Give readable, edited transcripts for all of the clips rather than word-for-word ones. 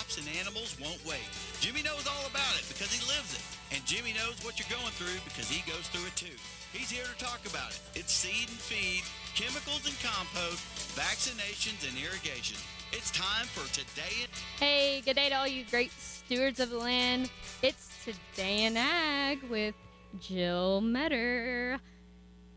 crops and animals won't wait. Jimmy knows all about it because he lives it. And Jimmy knows what you're going through because he goes through it too. He's here to talk about it. It's seed and feed, chemicals and compost, vaccinations and irrigation. It's time for Today. Hey, good day to all you great stewards of the land. It's Today in Ag with Jill Meador.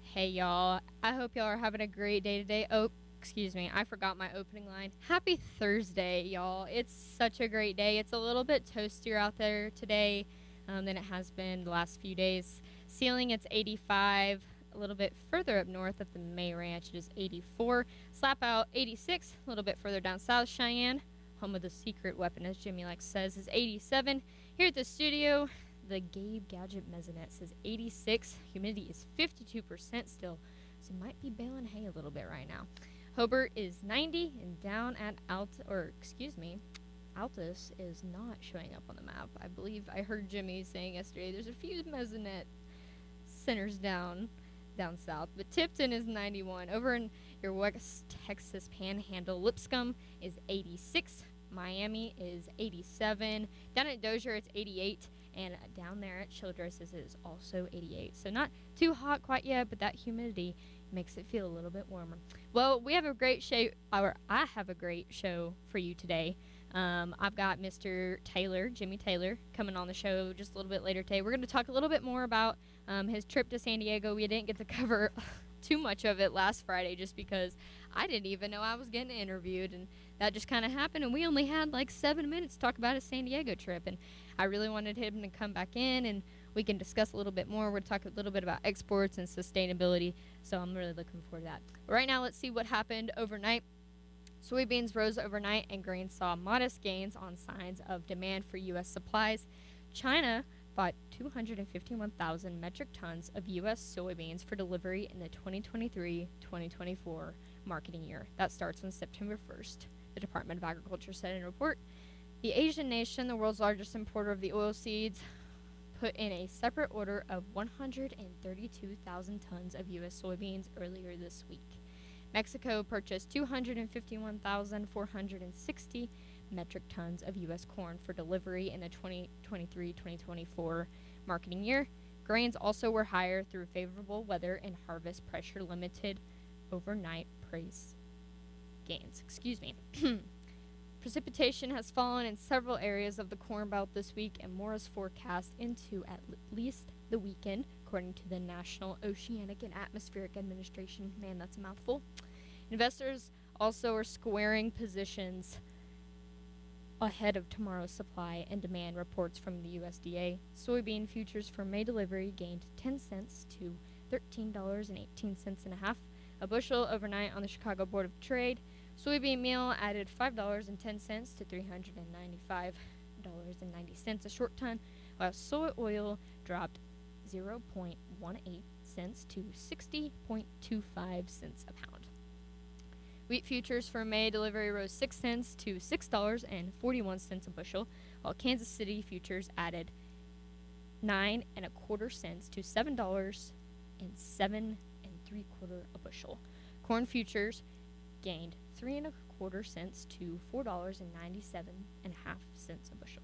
Hey, y'all. I hope y'all are having a great day today. Oh, excuse me. I forgot my opening line. Happy Thursday, y'all. It's such a great day. It's a little bit toastier out there today than it has been the last few days. Ceiling, it's 85. A little bit further up north at the May Ranch, it is 84. Slap out, 86. A little bit further down south, Cheyenne, home of the secret weapon, as Jimmy likes says, is 87. Here at the studio, the Gabe Gadget Mezzanette says 86. Humidity is 52% still, so you might be baling hay a little bit right now. Hobart is 90, and down at Altus is not showing up on the map. I believe I heard Jimmy saying yesterday there's a few Mezzanette centers down south, but Tipton is 91. Over in your West Texas Panhandle, Lipscomb is 86. Miami is 87. Down at Dozier, it's 88. And down there at Childress, it is also 88. So not too hot quite yet, but that humidity makes it feel a little bit warmer. Well, we have a great show, or I have a great show for you today. I've got Mr. Taylor, Jimmy Taylor, coming on the show just a little bit later today. We're going to talk a little bit more about his trip to San Diego. We didn't get to cover too much of it last Friday just because I didn't even know I was getting interviewed, and that just kind of happened, and we only had like 7 minutes to talk about his San Diego trip, and I really wanted him to come back in, and we can discuss a little bit more. We're talking a little bit about exports and sustainability, so I'm really looking forward to that. But right now, let's see what happened overnight. Soybeans rose overnight, and grain saw modest gains on signs of demand for U.S. supplies. China bought 251,000 metric tons of U.S. soybeans for delivery in the 2023-2024 marketing year. That starts on September 1st, the Department of Agriculture said in a report. The Asian nation, the world's largest importer of the oilseeds, put in a separate order of 132,000 tons of U.S. soybeans earlier this week. Mexico purchased 251,460 metric tons of U.S. corn for delivery in the 2023-2024 marketing year. Grains also were higher through favorable weather and harvest pressure limited overnight price gains. Precipitation has fallen in several areas of the Corn Belt this week, and more is forecast into at least the weekend, according to the National Oceanic and Atmospheric Administration. Man, that's a mouthful. Investors also are squaring positions ahead of tomorrow's supply and demand reports from the USDA. Soybean futures for May delivery gained 10 cents to $13.18 and a half a bushel overnight on the Chicago Board of Trade. Soybean meal added $5.10 to $395.90 a short ton, while soy oil dropped 0.18 cents to 60.25 cents a pound. Wheat futures for May delivery rose 6 cents to $6.41 a bushel, while Kansas City futures added 9.25 cents to $7.07 a bushel. Corn futures gained 3.25 cents to $4.97 a bushel.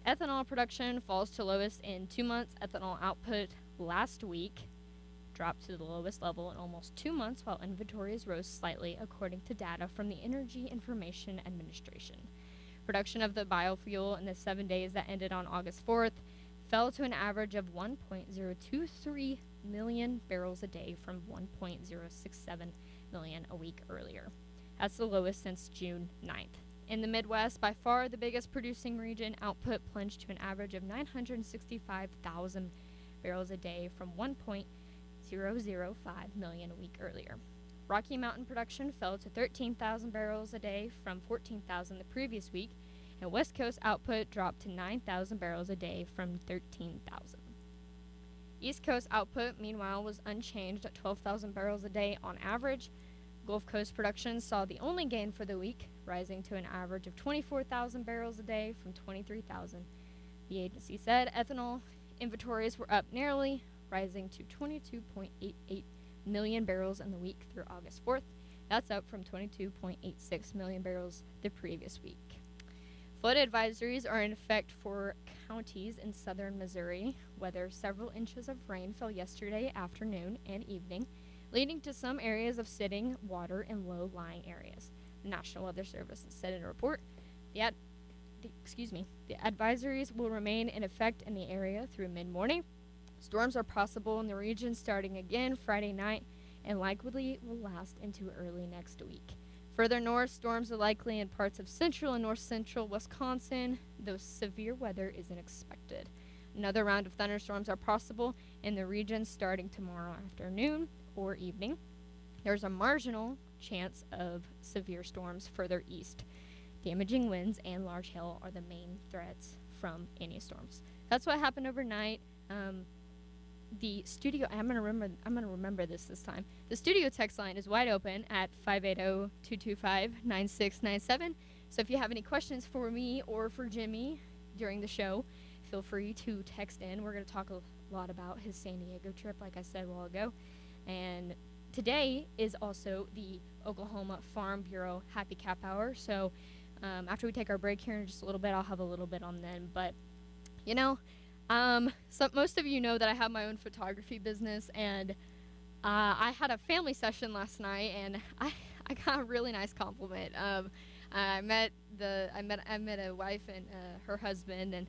Ethanol production falls to lowest in 2 months. Ethanol output last week dropped to the lowest level in almost 2 months, while inventories rose slightly, according to data from the Energy Information Administration. Production of the biofuel in the 7 days that ended on August 4th fell to an average of 1.023 million barrels a day from 1.067 million a week earlier. That's the lowest since June 9th. In the Midwest, by far the biggest producing region, output plunged to an average of 965,000 barrels a day from 1.005 million a week earlier. Rocky Mountain production fell to 13,000 barrels a day from 14,000 the previous week, and West Coast output dropped to 9,000 barrels a day from 13,000. East Coast output, meanwhile, was unchanged at 12,000 barrels a day on average. Gulf Coast production saw the only gain for the week, rising to an average of 24,000 barrels a day from 23,000. The agency said ethanol inventories were up nearly, rising to 22.88 million barrels in the week through August 4th. That's up from 22.86 million barrels the previous week. Flood advisories are in effect for counties in southern Missouri, where several inches of rain fell yesterday afternoon and evening, leading to some areas of sitting water in low-lying areas. The National Weather Service said in a report, the advisories will remain in effect in the area through mid-morning. Storms are possible in the region starting again Friday night and likely will last into early next week. Further north, storms are likely in parts of central and north-central Wisconsin, though severe weather isn't expected. Another round of thunderstorms are possible in the region starting tomorrow afternoon or evening. There's a marginal chance of severe storms further east. Damaging winds and large hail are the main threats from any storms. That's what happened overnight. The studio, I'm gonna remember this time. The studio text line is wide open at 580-225-9697. So if you have any questions for me or for Jimmy during the show, feel free to text in. We're gonna talk a lot about his San Diego trip, like I said a while ago. And today is also the Oklahoma Farm Bureau Happy Cap Hour. So after we take our break here in just a little bit, I'll have a little bit on then. But so most of you know that I have my own photography business, and I had a family session last night, and I got a really nice compliment. I met a wife and her husband, and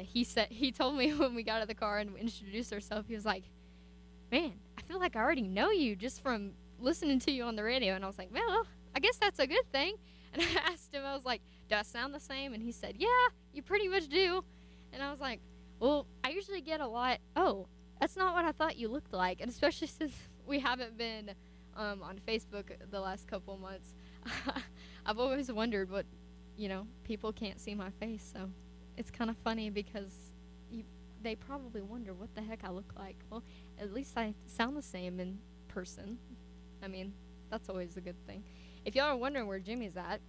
he told me when we got out of the car and introduced ourselves, he was like, "Man, I feel like I already know you just from listening to you on the radio." And I was like, "Well, I guess that's a good thing." And I asked him, I was like, "Do I sound the same?" And he said, "Yeah, you pretty much do." And I was like, "Well, I usually get a lot, oh, that's not what I thought you looked like." And especially since we haven't been on Facebook the last couple months, I've always wondered what, people can't see my face. So it's kind of funny because they probably wonder what the heck I look like. Well, at least I sound the same in person. I mean, that's always a good thing. If y'all are wondering where Jimmy's at,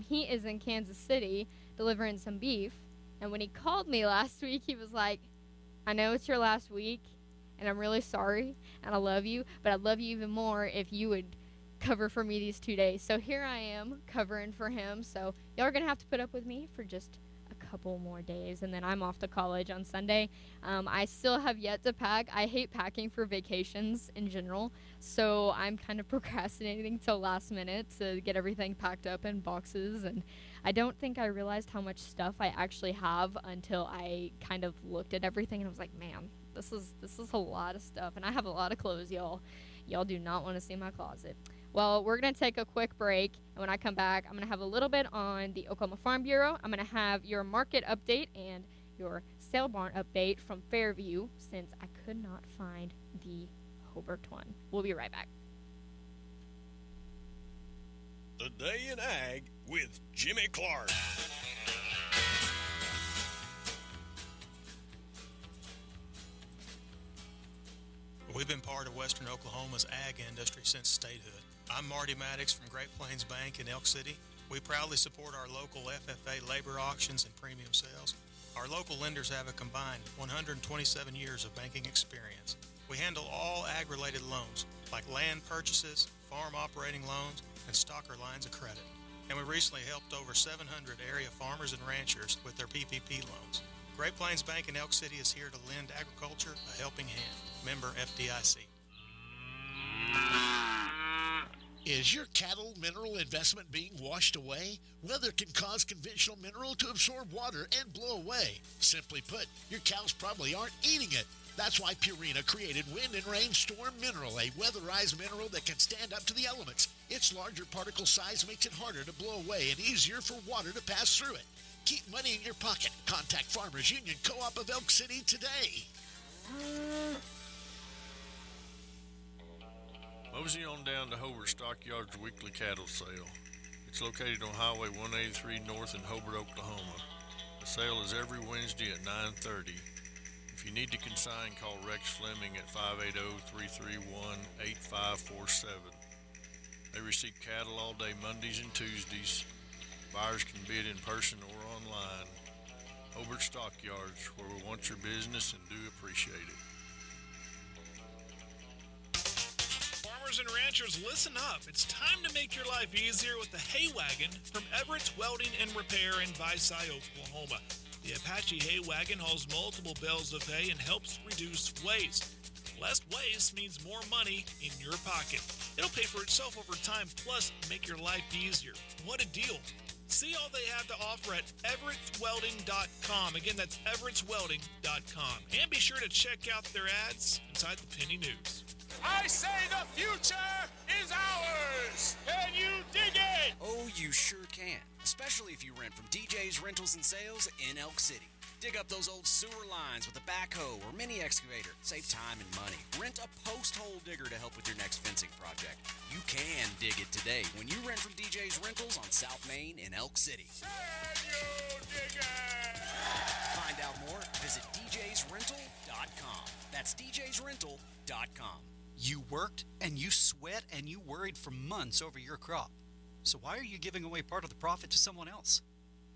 he is in Kansas City delivering some beef. And when he called me last week, he was like, "I know it's your last week, and I'm really sorry, and I love you, but I'd love you even more if you would cover for me these 2 days." So here I am covering for him. So y'all are going to have to put up with me for just a couple more days, and then I'm off to college on Sunday. I still have yet to pack. I hate packing for vacations in general, so I'm kind of procrastinating till last minute to get everything packed up in boxes. And I don't think I realized how much stuff I actually have until I kind of looked at everything and I was like, man, this is a lot of stuff, and I have a lot of clothes, y'all. Y'all do not want to see my closet. Well, we're going to take a quick break, and when I come back, I'm going to have a little bit on the Oklahoma Farm Bureau. I'm going to have your market update and your sale barn update from Fairview, since I could not find the Hobart one. We'll be right back. The Day in Ag with Jimmy Clark. We've been part of Western Oklahoma's ag industry since statehood. I'm Marty Maddox from Great Plains Bank in Elk City. We proudly support our local FFA labor auctions and premium sales. Our local lenders have a combined 127 years of banking experience. We handle all ag-related loans, like land purchases, farm operating loans, and stocker lines of credit. And we recently helped over 700 area farmers and ranchers with their PPP loans. Great Plains Bank in Elk City is here to lend agriculture a helping hand. Member FDIC. Is your cattle mineral investment being washed away? Weather can cause conventional mineral to absorb water and blow away. Simply put, your cows probably aren't eating it. That's why Purina created Wind and Rain Storm Mineral, a weatherized mineral that can stand up to the elements. Its larger particle size makes it harder to blow away and easier for water to pass through it. Keep money in your pocket. Contact Farmers Union Co-op of Elk City today. Mosey on down to Hobart Stockyards weekly cattle sale. It's located on Highway 183 North in Hobart, Oklahoma. The sale is every Wednesday at 9:30. If you need to consign, call Rex Fleming at 580-331-8547. They receive cattle all day Mondays and Tuesdays. Buyers can bid in person or online. Hobart Stockyards, where we want your business and do appreciate it. Farmers farmers and ranchers, listen up. It's time to make your life easier with the Hay Wagon from Everett's Welding and Repair in Visay, Oklahoma. The Apache Hay Wagon hauls multiple bales of hay and helps reduce waste. Less waste means more money in your pocket. It'll pay for itself over time, plus make your life easier. What a deal. See all they have to offer at everettswelding.com. Again, that's everettswelding.com. And be sure to check out their ads inside the Penny News. I say the future is ours! Can you dig it? Oh, you sure can. Especially if you rent from DJ's Rentals and Sales in Elk City. Dig up those old sewer lines with a backhoe or mini excavator. Save time and money. Rent a post hole digger to help with your next fencing project. You can dig it today when you rent from DJ's Rentals on South Main in Elk City. Can you dig it? Find out more, visit djsrental.com. That's djsrental.com. You worked and you sweat and you worried for months over your crop. So why are you giving away part of the profit to someone else?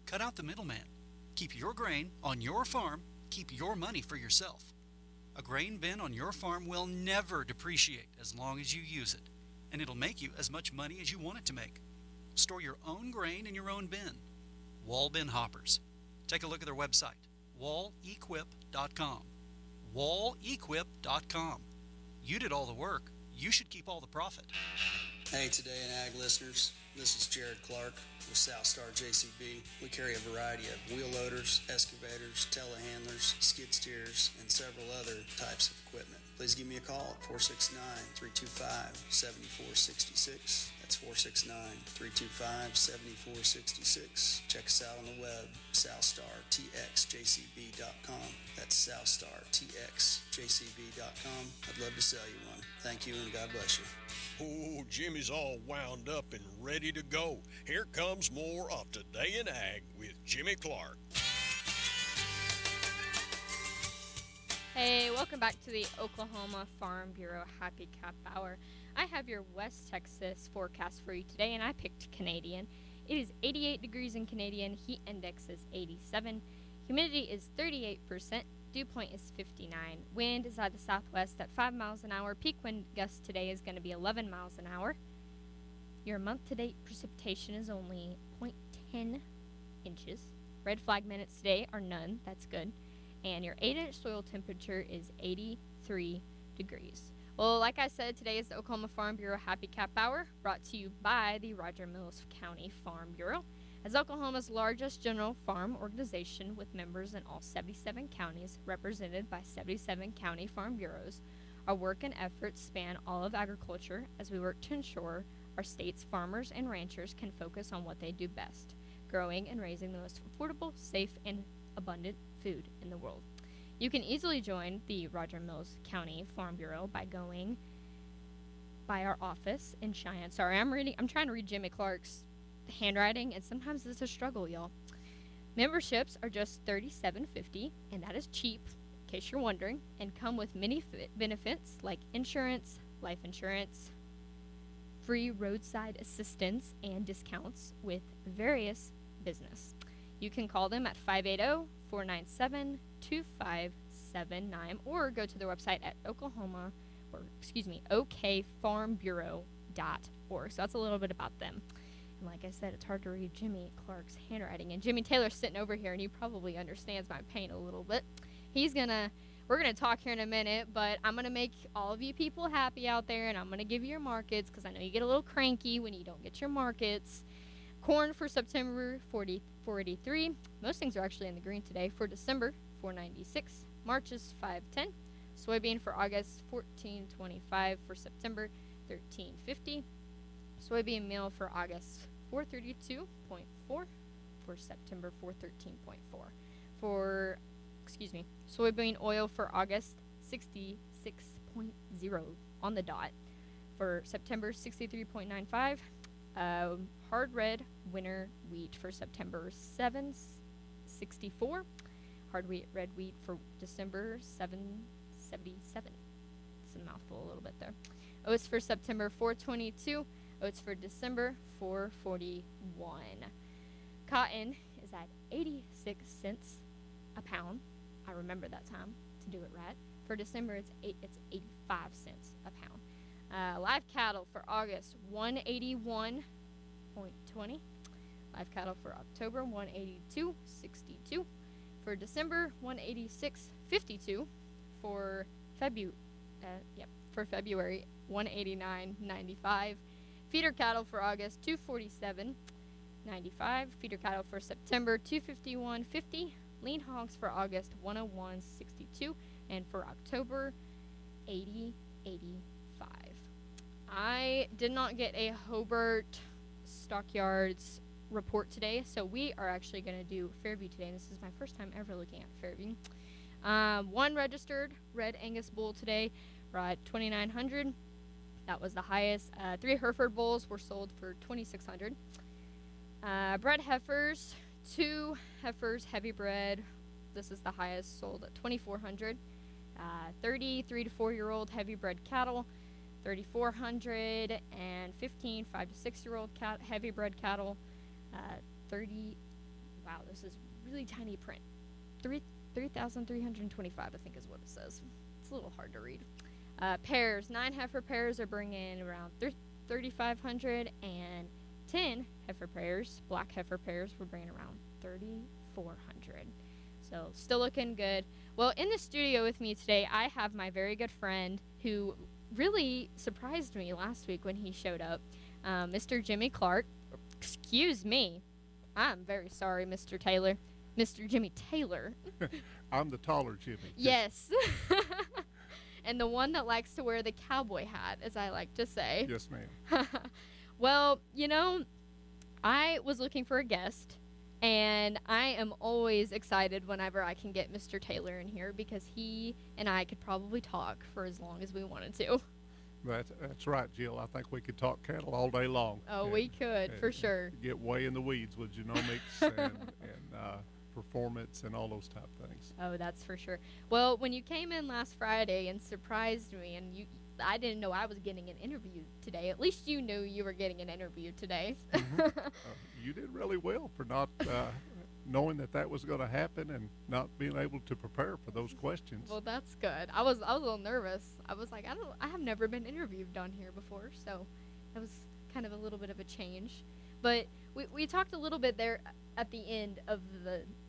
Cut out the middleman. Keep your grain on your farm. Keep your money for yourself. A grain bin on your farm will never depreciate as long as you use it, and it'll make you as much money as you want it to make. Store your own grain in your own bin. Wall Bin Hoppers. Take a look at their website, wallequip.com. wallequip.com. You did all the work. You should keep all the profit. Hey, Today in Ag listeners. This is Jared Clark with Southstar JCB. We carry a variety of wheel loaders, excavators, telehandlers, skid steers, and several other types of equipment. Please give me a call at 469-325-7466. That's 469-325-7466. Check us out on the web, southstartxjcb.com. That's southstartxjcb.com. I'd love to sell you one. Thank you, and God bless you. Oh, Jimmy's all wound up and ready to go. Here comes more of Today in Ag with Jimmy Clark. Hey, welcome back to the Oklahoma Farm Bureau Happy Cap Hour. I have your West Texas forecast for you today, and I picked Canadian. It is 88 degrees in Canadian. Heat index is 87. Humidity is 38%. Dew point is 59. Wind is out of the southwest at 5 miles an hour. Peak wind gust today is going to be 11 miles an hour. Your month-to-date precipitation is only 0.10 inches. Red flag minutes today are none. That's good. And your 8-inch soil temperature is 83 degrees. Well, like I said, today is the Oklahoma Farm Bureau Happy Cap Hour, brought to you by the Roger Mills County Farm Bureau. As Oklahoma's largest general farm organization with members in all 77 counties, represented by 77 county farm bureaus, our work and efforts span all of agriculture as we work to ensure our state's farmers and ranchers can focus on what they do best, growing and raising the most affordable, safe, and abundant food in the world. You can easily join the Roger Mills County Farm Bureau by going by our office in Cheyenne. Sorry, I'm trying to read Jimmy Clark's handwriting, and sometimes it's a struggle, y'all. Memberships are just $37.50, and that is cheap, in case you're wondering, and come with many benefits like insurance, life insurance, free roadside assistance, and discounts with various business. You can call them at 580-497-2579 or go to their website at okfarmbureau.org. So that's a little bit about them. And like I said, it's hard to read Jimmy Clark's handwriting. And Jimmy Taylor's sitting over here, and he probably understands my pain a little bit. We're gonna talk here in a minute, but I'm gonna make all of you people happy out there, and I'm gonna give you your markets because I know you get a little cranky when you don't get your markets. Corn for September, 483. Most things are actually in the green today. For December, 496. March is 510. Soybean for August, 1425. For September, 1350. Soybean meal for August, 432.4. For September, 413.4. Soybean oil for August, 66.0 on the dot. For September, 63.95. Hard red winter wheat for September, 764. Hard red wheat for December, 777. It's a mouthful a little bit there. Oats for September, 422. Oats for December, 441. Cotton is at 86 cents a pound. I remember that time to do it right. For December, it's 85 cents a pound. Live cattle for August, 181.20. Live cattle for October, 182.62. For December, 186.52. For February, 189.95. Feeder cattle for August, 247.95. Feeder cattle for September, 251.50. Lean hogs for August, 101.62. And for October, 80.85. I did not get a Hobart Stockyards report today, so we are actually going to do Fairview today. And this is my first time ever looking at Fairview. One registered red Angus bull today, right, 2,900. That was the highest. 3 Hereford bulls were sold for 2,600. Bred heifers, 2 heifers heavy bred. This is the highest, sold at 2,400. 30 3 to 4 year old heavy bred cattle, 3,400, and 15 5 to 6 year old heavy bred cattle, 30. Wow, this is really tiny print. 3,325, I think is what it says. It's a little hard to read. Pairs, 9 heifer pairs are bringing around 3,500, and 10 heifer pairs, black heifer pairs, were bringing around 3,400. So still looking good. Well, in the studio with me today, I have my very good friend who really surprised me last week when he showed up, Mr. Jimmy Clark. Excuse me. I'm very sorry, Mr. Taylor. Mr. Jimmy Taylor. I'm the taller Jimmy. Yes. And the one that likes to wear the cowboy hat, as I like to say. Yes, ma'am. Well, you know, I was looking for a guest, and I am always excited whenever I can get Mr. Taylor in here, because he and I could probably talk for as long as we wanted to. That's right, Jill. I think we could talk cattle all day long. Oh, we could, for sure. Get way in the weeds with genomics and performance and all those type of things. Oh, that's for sure. Well, when you came in last Friday and surprised me, and I didn't know I was getting an interview today. At least you knew you were getting an interview today. Mm-hmm. You did really well for not knowing that was going to happen and not being able to prepare for those questions. Well, that's good. I was a little nervous. I was like, I have never been interviewed on here before, so that was kind of a little bit of a change. But we talked a little bit there at the end of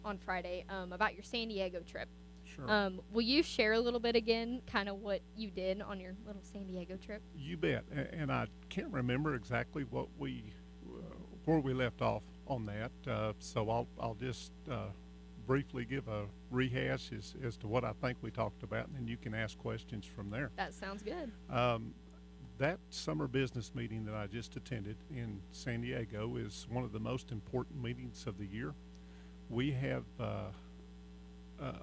on Friday about your San Diego trip. Sure. Will you share a little bit again, kind of what you did on your little San Diego trip? You bet. And I can't remember exactly what where we left off on that. So I'll just briefly give a rehash as to what I think we talked about, and then you can ask questions from there. That sounds good. That summer business meeting that I just attended in San Diego is one of the most important meetings of the year. We have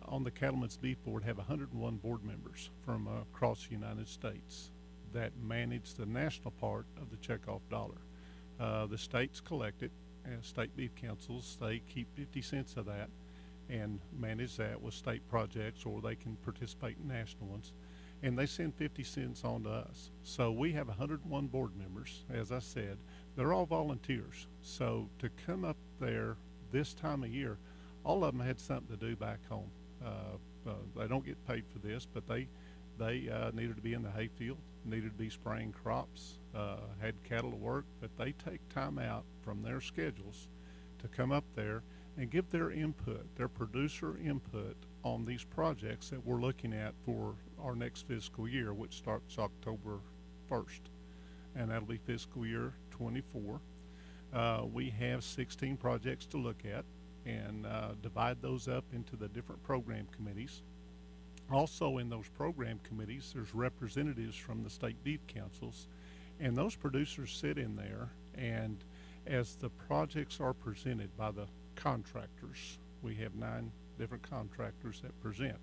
on the Cattlemen's Beef Board have 101 board members from across the United States that manage the national part of the checkoff dollar. The states collect it, and state beef councils, they keep 50 cents of that and manage that with state projects, or they can participate in national ones. And they send 50 cents on to us. So we have 101 board members, as I said. They're all volunteers. So to come up there this time of year, all of them had something to do back home. They don't get paid for this, but they needed to be in the hayfield, needed to be spraying crops, had cattle to work, but they take time out from their schedules to come up there and give their input, their producer input on these projects that we're looking at for our next fiscal year, which starts October 1st, and that'll be fiscal year 24. We have 16 projects to look at and divide those up into the different program committees. Also in those program committees, there's representatives from the state beef councils, and those producers sit in there, and as the projects are presented by the contractors, we have 9 different contractors that present.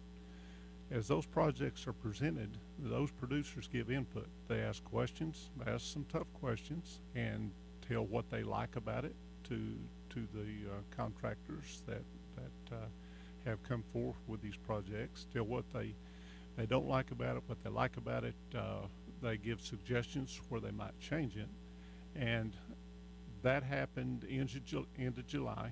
As those projects are presented, those producers give input. They ask questions, they ask some tough questions, and tell what they like about it to the contractors that have come forth with these projects. Tell what they don't like about it, what they like about it. They give suggestions where they might change it, and that happened end of July.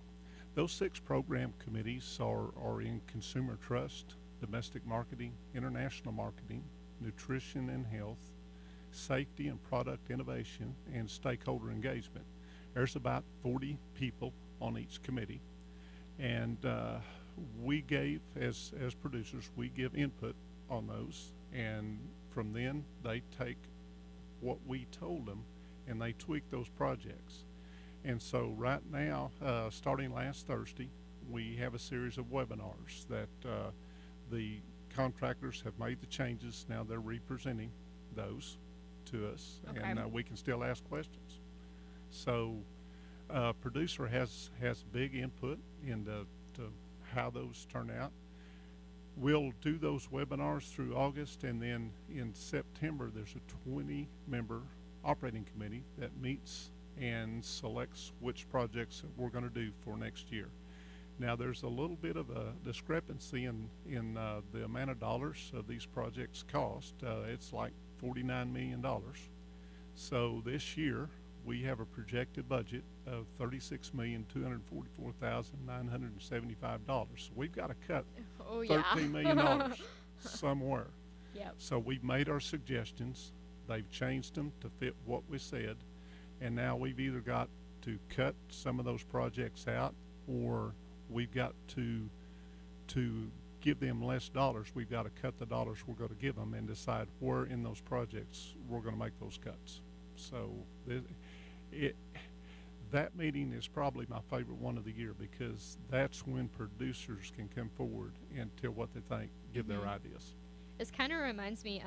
Those 6 program committees are in consumer trust, domestic marketing, international marketing, nutrition and health, safety and product innovation, and stakeholder engagement. There's about 40 people on each committee, and we gave, as producers, we give input on those, and from then they take what we told them and they tweak those projects. And so right now, starting last Thursday, we have a series of webinars that the contractors have made the changes. Now they're representing those to us, Okay. and we can still ask questions. So producer has big input into how those turn out. We'll do those webinars through August, and then in September there's a 20-member operating committee that meets and selects which projects that we're going to do for next year. Now there's a little bit of a discrepancy in the amount of dollars of these projects cost. It's like $49 million. So this year we have a projected budget of $36,244,975. So we've got to cut $13 million somewhere. Yep. So we've made our suggestions. They've changed them to fit what we said. And now we've either got to cut some of those projects out, or we've got to give them less dollars. We've got to cut the dollars we're going to give them and decide where in those projects we're going to make those cuts. So that meeting is probably my favorite one of the year, because that's when producers can come forward and tell what they think, give their ideas. This kind of reminds me,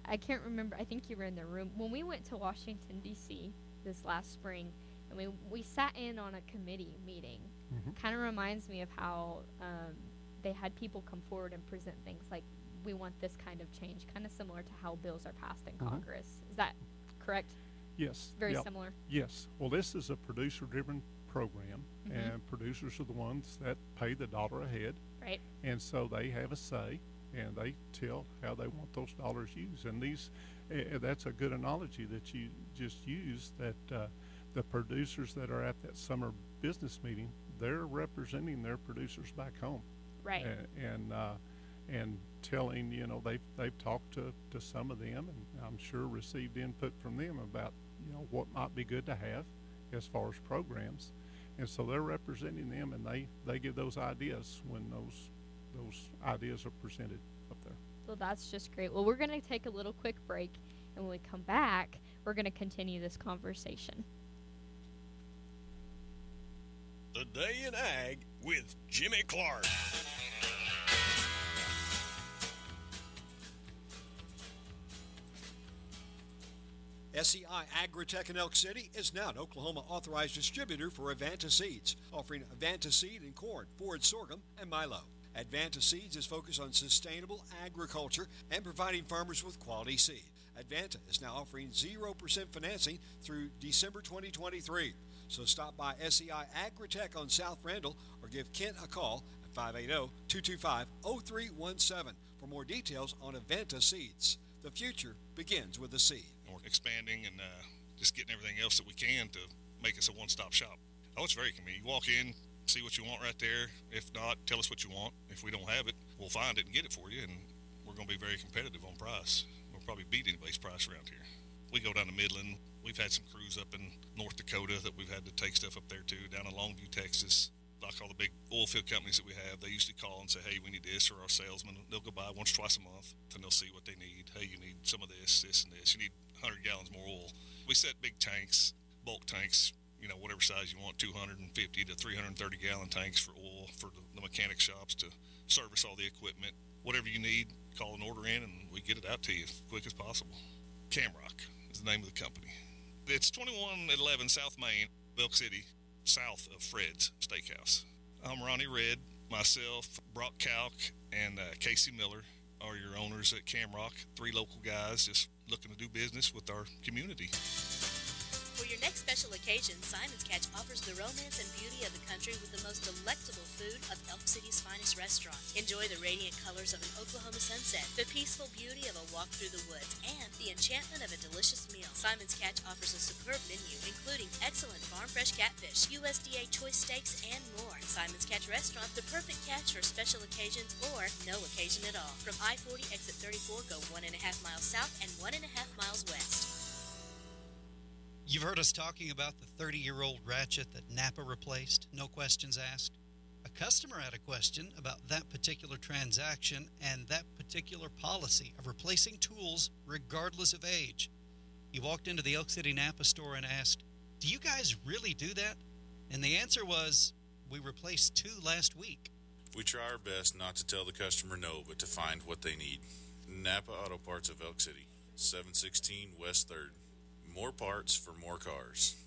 I can't remember, I think you were in the room, when we went to Washington, D.C. this last spring, and we sat in on a committee meeting. Kind of reminds me of how they had people come forward and present things like, we want this kind of change, kind of similar to how bills are passed in Congress. Is that correct? Yes. Very Yep. similar? Yes. Well, this is a producer-driven program, and producers are the ones that pay the dollar ahead. Right. And so they have a say, and they tell how they want those dollars used. And that's a good analogy that you just used, that the producers that are at that summer business meeting, they're representing their producers back home. Right. And telling, they've talked to some of them, and I'm sure received input from them about, what might be good to have as far as programs. And so they're representing them, and they give those ideas when those ideas are presented up there. Well, that's just great. Well, we're going to take a little quick break, and when we come back, we're going to continue this conversation. The Day in Ag with Jimmy Clark. SEI Agritech in Elk City is now an Oklahoma authorized distributor for Advanta Seeds, offering Advanta seed in corn, forage sorghum, and milo. Advanta Seeds is focused on sustainable agriculture and providing farmers with quality seed. Advanta is now offering 0% financing through December 2023. So stop by SEI Agritech on South Randall or give Kent a call at 580-225-0317 for more details on Advanta Seeds. The future begins with a seed. We're expanding and just getting everything else that we can to make us a one-stop shop. Oh, it's very convenient. You walk in, see what you want right there. If not, tell us what you want. If we don't have it, we'll find it and get it for you, and we're going to be very competitive on price. We'll probably beat anybody's price around here. We go down to Midland. We've had some crews up in North Dakota that we've had to take stuff up there too, down in Longview, Texas. Like all the big oil field companies that we have, they usually call and say, hey, we need this, or our salesman, they'll go by once or twice a month, and they'll see what they need. Hey, you need some of this, this, and this. You need 100 gallons more oil. We set big tanks, bulk tanks, whatever size you want, 250 to 330 gallon tanks for oil for the mechanic shops to service all the equipment. Whatever you need, call an order in, and we get it out to you as quick as possible. Camrock is the name of the company. It's 2111 South Main, Elk City, south of Fred's Steakhouse. I'm Ronnie Red. Myself, Brock Kalk, and Casey Miller are your owners at Camrock. 3 local guys just looking to do business with our community. For your next special occasion, Simon's Catch offers the romance and beauty of the country with the most delectable food of Elk City's finest restaurant. Enjoy the radiant colors of an Oklahoma sunset, the peaceful beauty of a walk through the woods, and the enchantment of a delicious meal. Simon's Catch offers a superb menu, including excellent farm-fresh catfish, USDA choice steaks, and more. Simon's Catch Restaurant, the perfect catch for special occasions or no occasion at all. From I-40 exit 34, go 1.5 miles south and 1.5 miles west. You've heard us talking about the 30-year-old ratchet that Napa replaced, no questions asked. A customer had a question about that particular transaction and that particular policy of replacing tools regardless of age. He walked into the Elk City Napa store and asked, "Do you guys really do that?" And the answer was, "We replaced 2 last week." We try our best not to tell the customer no, but to find what they need. Napa Auto Parts of Elk City, 716 West 3rd. More parts for more cars.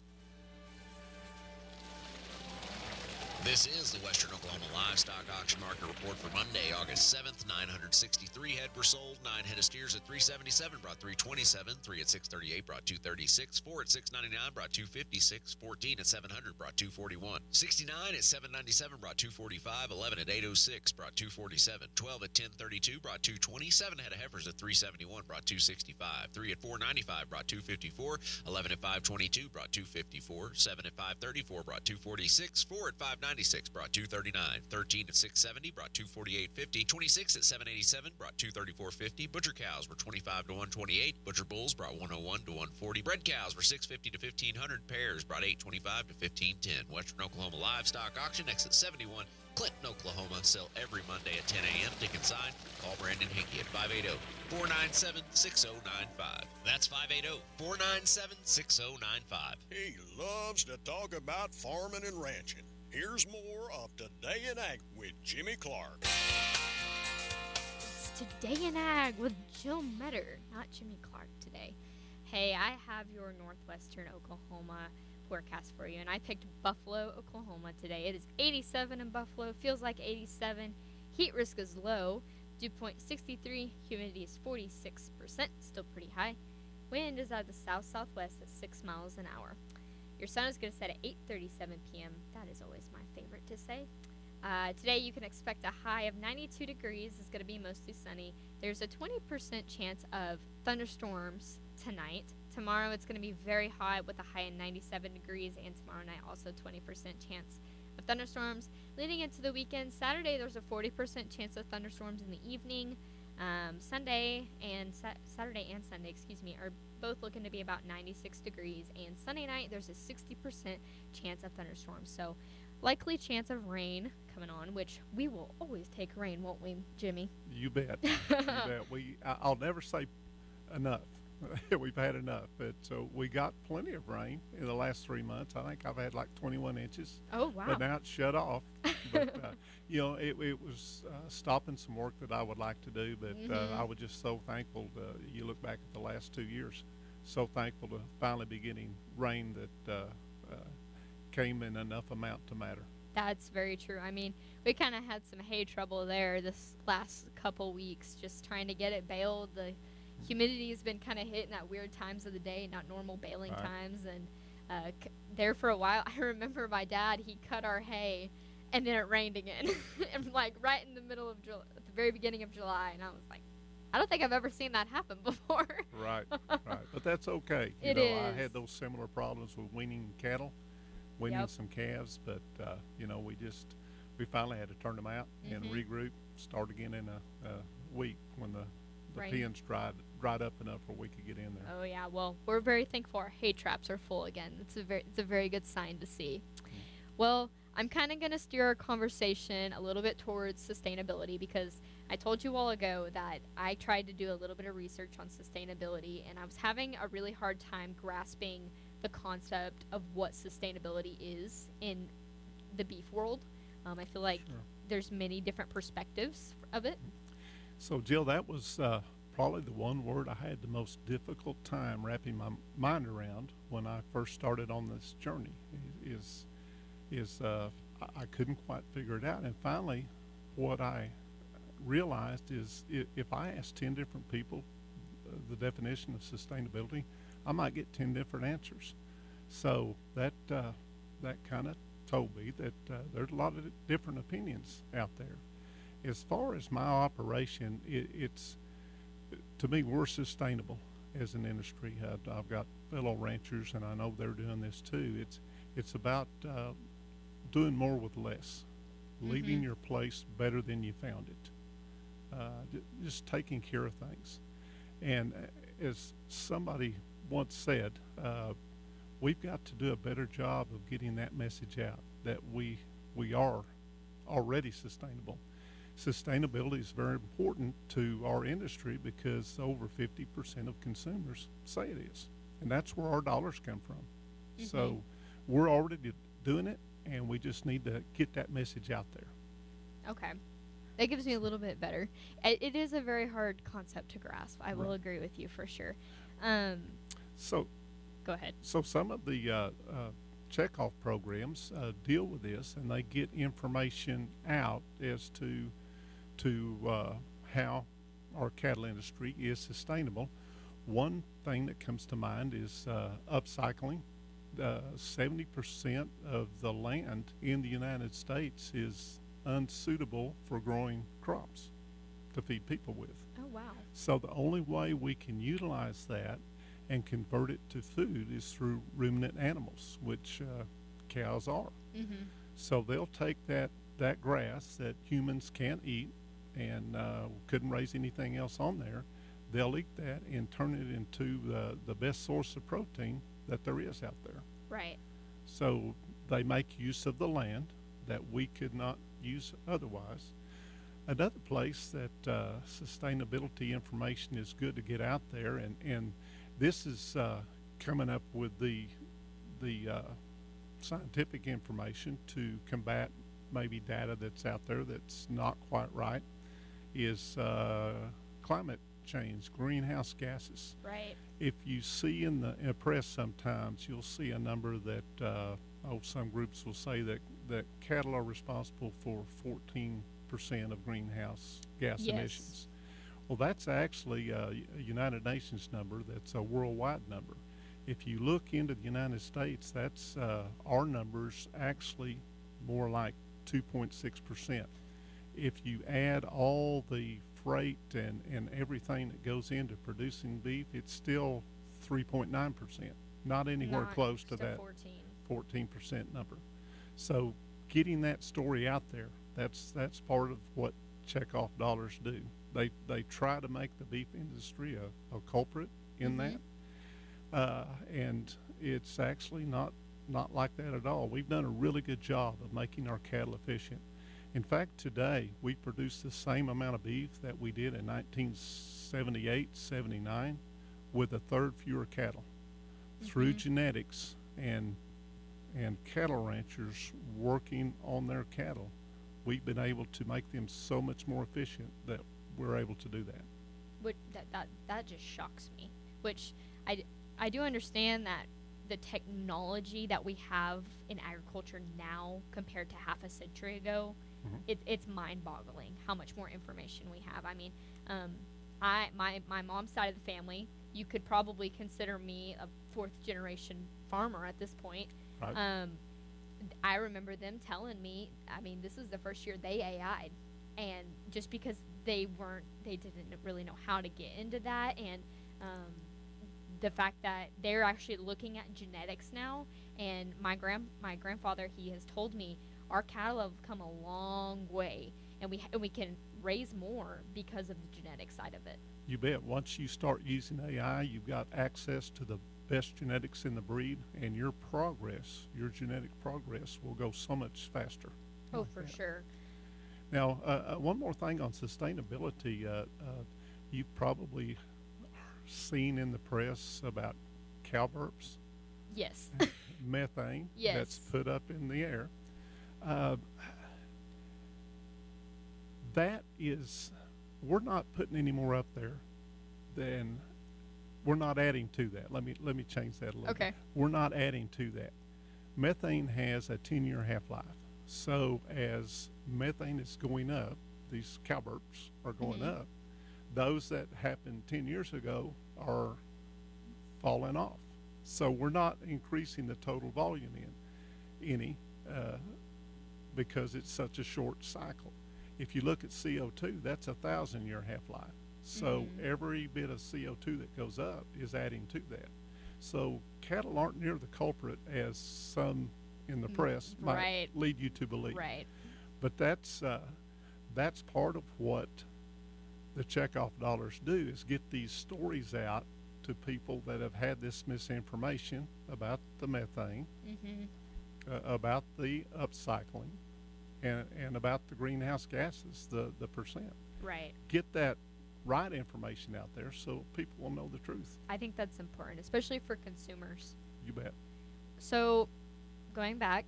This is the Western Oklahoma Livestock Auction Market Report for Monday, August 7th. 963 head were sold. 9 head of steers at $377 brought $327. 3 at $638 brought $236. 4 at $699 brought $256. 14 at $700 brought $241. 69 at $797 brought $245. 11 at $806 brought $247. 12 at $1032 brought $220. 7 head of heifers at $371 brought $265. 3 at $495 brought $254. 11 at $522 brought $254. 7 at $534 brought $246. 4 at $596 brought $239. 13 at $670 brought $248.50. 26 at $787 brought $234.50. Butcher cows were $25 to $128. Butcher bulls brought $101 to $140. Bred cows were $650 to $1,500. Pairs brought $825 to $1,510. Western Oklahoma Livestock Auction, exit 71, Clinton, Oklahoma. Sell every Monday at 10 a.m. Tick inside. Call Brandon Hickey at 580-497-6095. That's 580-497-6095. He loves to talk about farming and ranching. Here's more of Today in Ag with Jimmy Clark. It's Today in Ag with Jill Meador, not Jimmy Clark today. Hey, I have your northwestern Oklahoma forecast for you, and I picked Buffalo, Oklahoma today. It is 87 in Buffalo, feels like 87. Heat risk is low, dew point 63, humidity is 46%, still pretty high. Wind is out of the south-southwest at 6 miles an hour. Your sun is going to set at 8:37 p.m. That is always my favorite to say. Today you can expect a high of 92 degrees. It's going to be mostly sunny. There's a 20% chance of thunderstorms tonight. Tomorrow it's going to be very hot with a high of 97 degrees, and tomorrow night also 20% chance of thunderstorms. Leading into the weekend, Saturday there's a 40% chance of thunderstorms in the evening. Saturday and Sunday, are both looking to be about 96 degrees, and Sunday night there's a 60% chance of thunderstorms. So likely chance of rain coming on, which we will always take rain, won't we, Jimmy? You bet. You bet. I'll never say enough. We've had enough. So we got plenty of rain in the last 3 months. I think I've had like 21 inches. Oh, wow. But now it's shut off. But, it was stopping some work that I would like to do, but I was just so thankful you look back at the last 2 years, so thankful to finally be getting rain that came in enough amount to matter. That's very true. I mean, we kind of had some hay trouble there this last couple weeks, just trying to get it baled. The humidity has been kind of hitting at weird times of the day, not normal baling times. And there for a while, I remember my dad, he cut our hay, and then it rained again. And like right in the middle of at the very beginning of July. And I was like, I don't think I've ever seen that happen before. Right. But that's okay. It is. I had those similar problems with weaning cattle, weaning some calves, but, we finally had to turn them out and regroup, start again in a week when the pens dried up enough where we could get in there. Oh yeah, well, we're very thankful our hay traps are full again. It's a very good sign to see. Well, I'm kind of going to steer our conversation a little bit towards sustainability, because I told you a while ago that I tried to do a little bit of research on sustainability, and I was having a really hard time grasping the concept of what sustainability is in the beef world. I feel like there's many different perspectives of it. So, Jill, that was probably the one word I had the most difficult time wrapping my mind around when I first started on this journey. I couldn't quite figure it out, and finally, what I realized is if I asked 10 different people the definition of sustainability, I might get 10 different answers. So that kind of told me that there's a lot of different opinions out there. As far as my operation, it's to me, we're sustainable as an industry. I've got fellow ranchers, and I know they're doing this too. It's about doing more with less, leaving your place better than you found it, just taking care of things. And as somebody once said, we've got to do a better job of getting that message out that we are already sustainable. Sustainability is very important to our industry because over 50% of consumers say it is, and that's where our dollars come from. So we're already doing it, and we just need to get that message out there. Okay. That gives me a little bit better. It is a very hard concept to grasp. I will agree with you for sure. So go ahead. So some of the checkoff programs deal with this, and they get information out as to how our cattle industry is sustainable. One thing that comes to mind is upcycling. 70% of the land in the United States is unsuitable for growing crops to feed people with. Oh, wow. So the only way we can utilize that and convert it to food is through ruminant animals, which cows are. So they'll take that grass that humans can't eat and couldn't raise anything else on there. They'll eat that and turn it into the best source of protein that there is out there. Right. So they make use of the land that we could not use otherwise. Another place that sustainability information is good to get out there, and this is coming up with the scientific information to combat maybe data that's out there that's not quite right, is climate change, greenhouse gases. Right. If you see in the press sometimes, you'll see a number that, some groups will say that cattle are responsible for 14% of greenhouse gas emissions. Well, that's actually a United Nations number. That's a worldwide number. If you look into the United States, that's our numbers actually more like 2.6%. If you add all the freight and everything that goes into producing beef, it's still 3.9%, not anywhere close to that 14% number. So getting that story out there, that's part of what checkoff dollars do. They try to make the beef industry a culprit in that, and it's actually not like that at all. We've done a really good job of making our cattle efficient. In fact, today we produce the same amount of beef that we did in 1978, 79, with a third fewer cattle. Through genetics and cattle ranchers working on their cattle, we've been able to make them so much more efficient that we're able to do that. Which that just shocks me. Which I do understand that the technology that we have in agriculture now compared to half a century ago, it's mind-boggling how much more information we have. I mean, my mom's side of the family, you could probably consider me a fourth-generation farmer at this point. Right. I remember them telling me, I mean, this is the first year they AI'd, and just because they didn't really know how to get into that, and the fact that they're actually looking at genetics now, and my grandfather, he has told me our cattle have come a long way, and we can raise more because of the genetic side of it. You bet. Once you start using AI, you've got access to the best genetics in the breed, and your genetic progress will go so much faster. Oh, like for that. Sure. Now, one more thing on sustainability. You've probably seen in the press about cow burps. Yes. Methane. Yes. That's put up in the air. That is, we're not putting any more up there than, we're not adding to that. Let me change that a little bit. We're not adding to that. Methane has a 10-year half-life. So as methane is going up, these cow burps are going up. Those that happened 10 years ago are falling off. So we're not increasing the total volume because it's such a short cycle. If you look at CO2, that's 1,000-year half-life. So every bit of CO2 that goes up is adding to that. So cattle aren't near the culprit as some in the press might lead you to believe. Right. But that's part of what the checkoff dollars do, is get these stories out to people that have had this misinformation about the methane, about the upcycling, and about the greenhouse gases, the percent. Right. Get that right information out there so people will know the truth. I think that's important, especially for consumers. You bet. So, going back,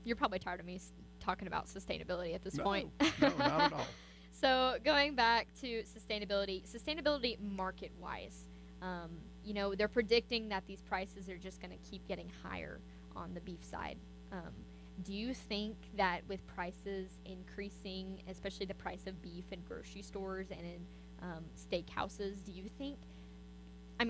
you're probably tired of me talking about sustainability at this point. No, not at all. So, going back to sustainability market-wise, they're predicting that these prices are just going to keep getting higher on the beef side. Do you think that with prices increasing, especially the price of beef in grocery stores and in steakhouses, do you think,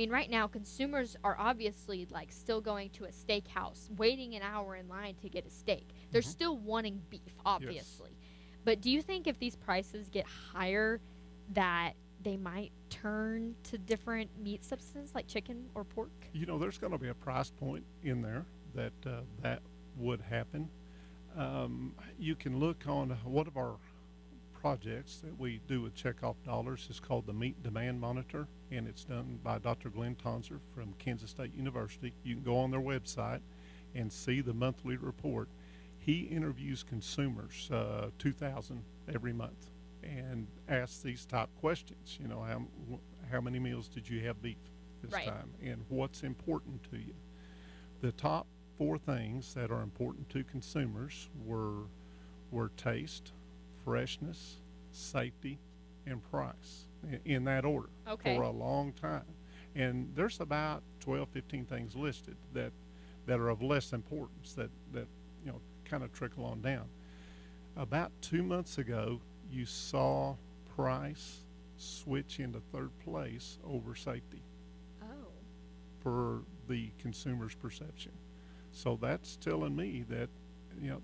right now consumers are obviously still going to a steakhouse, waiting an hour in line to get a steak. They're still wanting beef, obviously. Yes. But do you think if these prices get higher that they might turn to different meat substances like chicken or pork? There's going to be a price point in there that would happen. You can look on one of our projects that we do with checkoff dollars is called the Meat Demand Monitor, and it's done by Dr. Glenn Tonser from Kansas State University. You can go on their website and see the monthly report. He interviews consumers, 2,000 every month, and asks these top questions. How many meals did you have beef this time, and what's important to you? The top 4 things that are important to consumers were taste, freshness, safety, and price, in that order, for a long time. And there's about 12, 15 things listed that are of less importance that kind of trickle on down. About 2 months ago, you saw price switch into third place over safety for the consumer's perception. So that's telling me that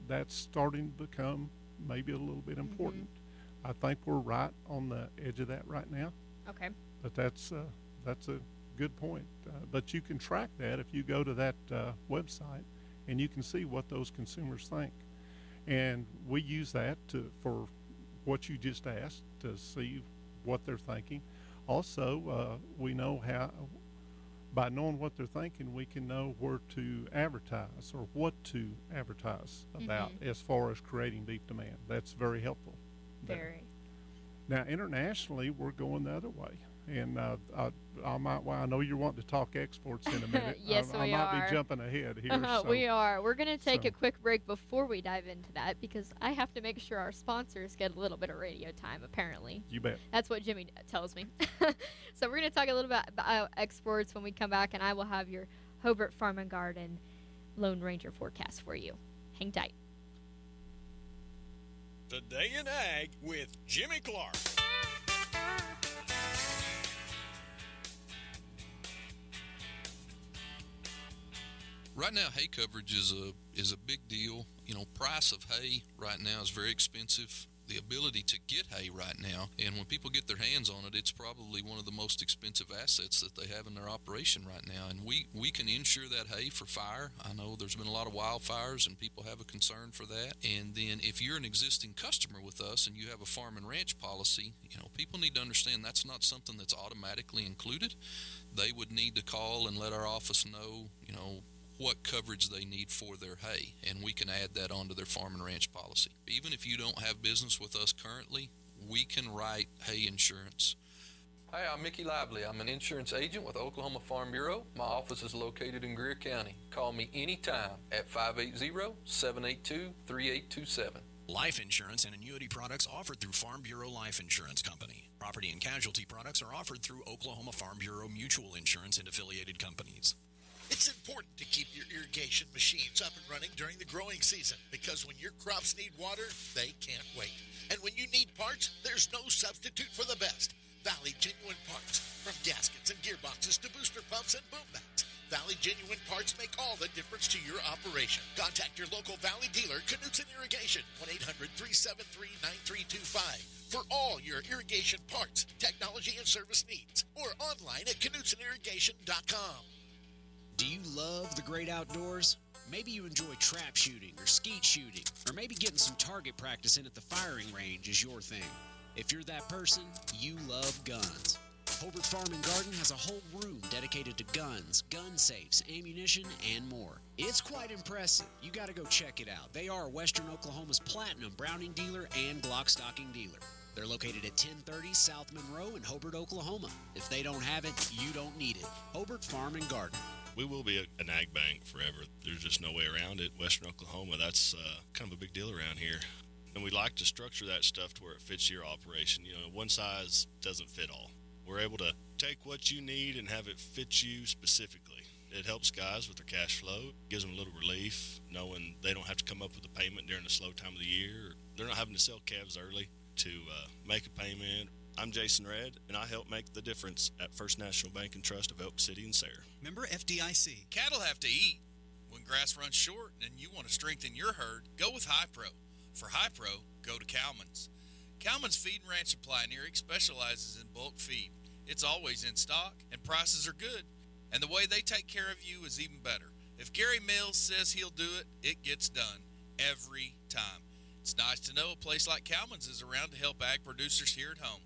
that's starting to become maybe a little bit important. I think we're right on the edge of that right now. Okay. But that's a good point. But you can track that if you go to that website, and you can see what those consumers think. And we use that for what you just asked, to see what they're thinking. Also, we know by knowing what they're thinking, we can know where to advertise or what to advertise about as far as creating beef demand. That's very helpful. Very. Now, internationally, we're going the other way. And I know you're wanting to talk exports in a minute. Yes, I might be jumping ahead here. We are. We're going to take a quick break before we dive into that, because I have to make sure our sponsors get a little bit of radio time, apparently. You bet. That's what Jimmy tells me. So we're going to talk a little bit about exports when we come back, and I will have your Hobart Farm and Garden Lone Ranger forecast for you. Hang tight. Today in Ag with Jimmy Clark. Right now, hay coverage is a big deal. Price of hay right now is very expensive. The ability to get hay right now, and when people get their hands on it, it's probably one of the most expensive assets that they have in their operation right now. And we can insure that hay for fire. I know there's been a lot of wildfires, and people have a concern for that. And then if you're an existing customer with us and you have a farm and ranch policy, people need to understand that's not something that's automatically included. They would need to call and let our office know, what coverage they need for their hay, and we can add that onto their farm and ranch policy. Even if you don't have business with us currently, we can write hay insurance. Hi, I'm Mickey Lively. I'm an insurance agent with Oklahoma Farm Bureau. My office is located in Greer County. Call me anytime at 580-782-3827. Life insurance and annuity products offered through Farm Bureau Life Insurance Company. Property and casualty products are offered through Oklahoma Farm Bureau Mutual Insurance and affiliated companies. It's important to keep your irrigation machines up and running during the growing season, because when your crops need water, they can't wait. And when you need parts, there's no substitute for the best. Valley Genuine Parts. From gaskets and gearboxes to booster pumps and boom mats, Valley Genuine Parts make all the difference to your operation. Contact your local Valley dealer, Knutson Irrigation, 1-800-373-9325 for all your irrigation parts, technology, and service needs, or online at KnutsonIrrigation.com. Do you love the great outdoors? Maybe you enjoy trap shooting or skeet shooting, or maybe getting some target practice in at the firing range is your thing. If you're that person, you love guns. Hobart Farm and Garden has a whole room dedicated to guns, gun safes, ammunition, and more. It's quite impressive. You got to go check it out. They are Western Oklahoma's platinum Browning dealer and Glock stocking dealer. They're located at 1030 South Monroe in Hobart, Oklahoma. If they don't have it, you don't need it. Hobart Farm and Garden. We will be an ag bank forever. There's just no way around it. Western Oklahoma, that's kind of a big deal around here. And we like to structure that stuff to where it fits your operation. You know, one size doesn't fit all. We're able to take what you need and have it fit you specifically. It helps guys with their cash flow, gives them a little relief, knowing they don't have to come up with a payment during the slow time of the year. They're not having to sell calves early to make a payment. I'm Jason Redd, and I help make the difference at First National Bank and Trust of Elk City and Sayre. Member FDIC. Cattle have to eat. When grass runs short and you want to strengthen your herd, go with High Pro. For High Pro, go to Cowman's. Cowman's Feed and Ranch Supply in Eric specializes in bulk feed. It's always in stock, and prices are good. And the way they take care of you is even better. If Gary Mills says he'll do it, it gets done. Every time. It's nice to know a place like Cowman's is around to help ag producers here at home.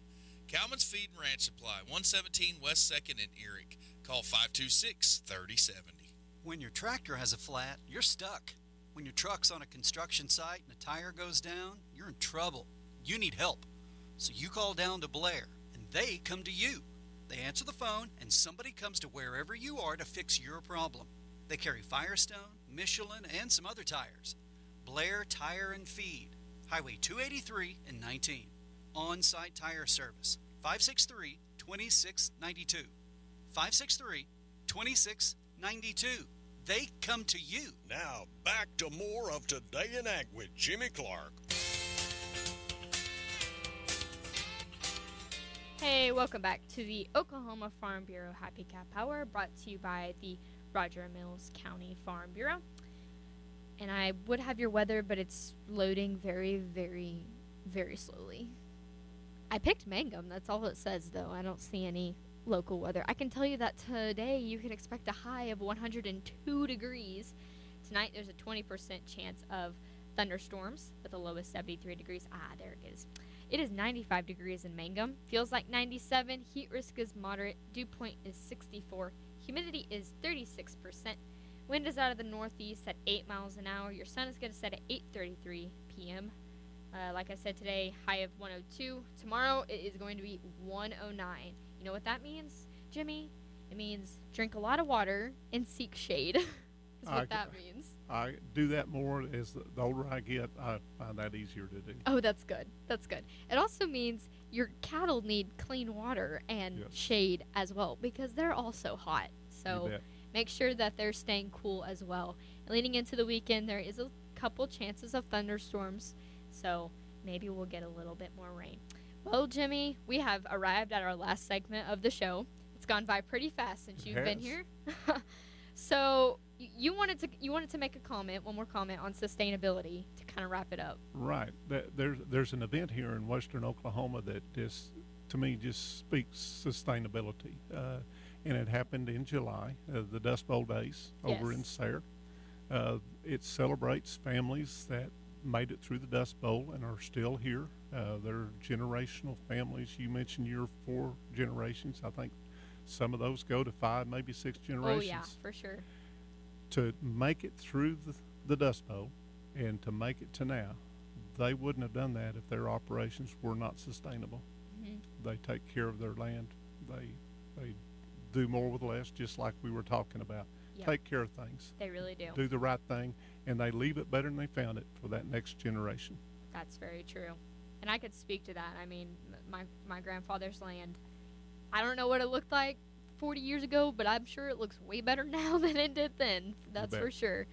Cowman's Feed and Ranch Supply, 117 West 2nd in Eric. Call 526-3070. When your tractor has a flat, you're stuck. When your truck's on a construction site and a tire goes down, you're in trouble. You need help. So you call down to Blair, and they come to you. They answer the phone, and somebody comes to wherever you are to fix your problem. They carry Firestone, Michelin, and some other tires. Blair Tire and Feed, Highway 283 and 19. On-site tire service, 563-2692. 563-2692. They come to you. Now, back to more of Today in Ag with Jimmy Clark. Hey, welcome back to the Oklahoma Farm Bureau Happy Cap Hour, brought to you by the Roger Mills County Farm Bureau. And I would have your weather, but it's loading very, very, very slowly. I picked Mangum. That's all it says, though. I don't see any local weather. I can tell you that today you can expect a high of 102 degrees. Tonight there's a 20% chance of thunderstorms with a low of 73 degrees. There it is. It is 95 degrees in Mangum. Feels like 97. Heat risk is moderate. Dew point is 64. Humidity is 36%. Wind is out of the northeast at 8 miles an hour. Your sun is going to set at 8:33 p.m. Like I said today, high of 102. Tomorrow it is going to be 109. You know what that means, Jimmy? It means drink a lot of water and seek shade. Is what that means. I do that more as the older I get. I find that easier to do. Oh, that's good. That's good. It also means your cattle need clean water and shade as well because they're also hot. So make sure that they're staying cool as well. And leading into the weekend, there is a couple chances of thunderstorms. So maybe we'll get a little bit more rain. Well, Jimmy, we have arrived at our last segment of the show. It's gone by pretty fast since you've been here. So you wanted to make a comment, one more comment on sustainability to kind of wrap it up. Right. There's an event here in Western Oklahoma that just, to me, just speaks sustainability. And it happened in July, the Dust Bowl Days over in Sayre. It celebrates families that made it through the Dust Bowl and are still here. They're generational families. You mentioned your 4 generations. I think some of those go to 5, maybe 6 generations. Oh, yeah, for sure. To make it through the Dust Bowl and to make it to now, they wouldn't have done that if their operations were not sustainable. Mm-hmm. They take care of their land. They do more with less, just like we were talking about. Yep. Take care of things. They really do. Do the right thing, and they leave it better than they found it for that next generation. That's very true. And I could speak to that. I mean, my grandfather's land, I don't know what it looked like 40 years ago, but I'm sure it looks way better now than it did then. That's for sure.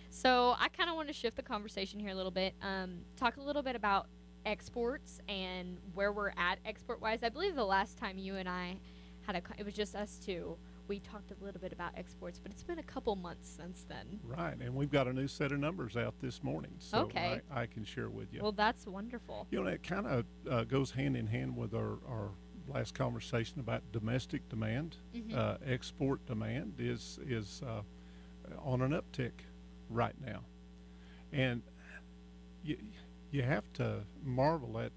So I kind of want to shift the conversation here a little bit. Talk a little bit about exports and where we're at export-wise. I believe the last time you and I had it was just us two. we talked a little bit about exports, but it's been a couple months since then. Right, and we've got a new set of numbers out this morning, so Okay. I can share with you. Well, that's wonderful. You know, that kind of goes hand in hand with our last conversation about domestic demand. Mhm. Export demand is on an uptick right now, and you have to marvel at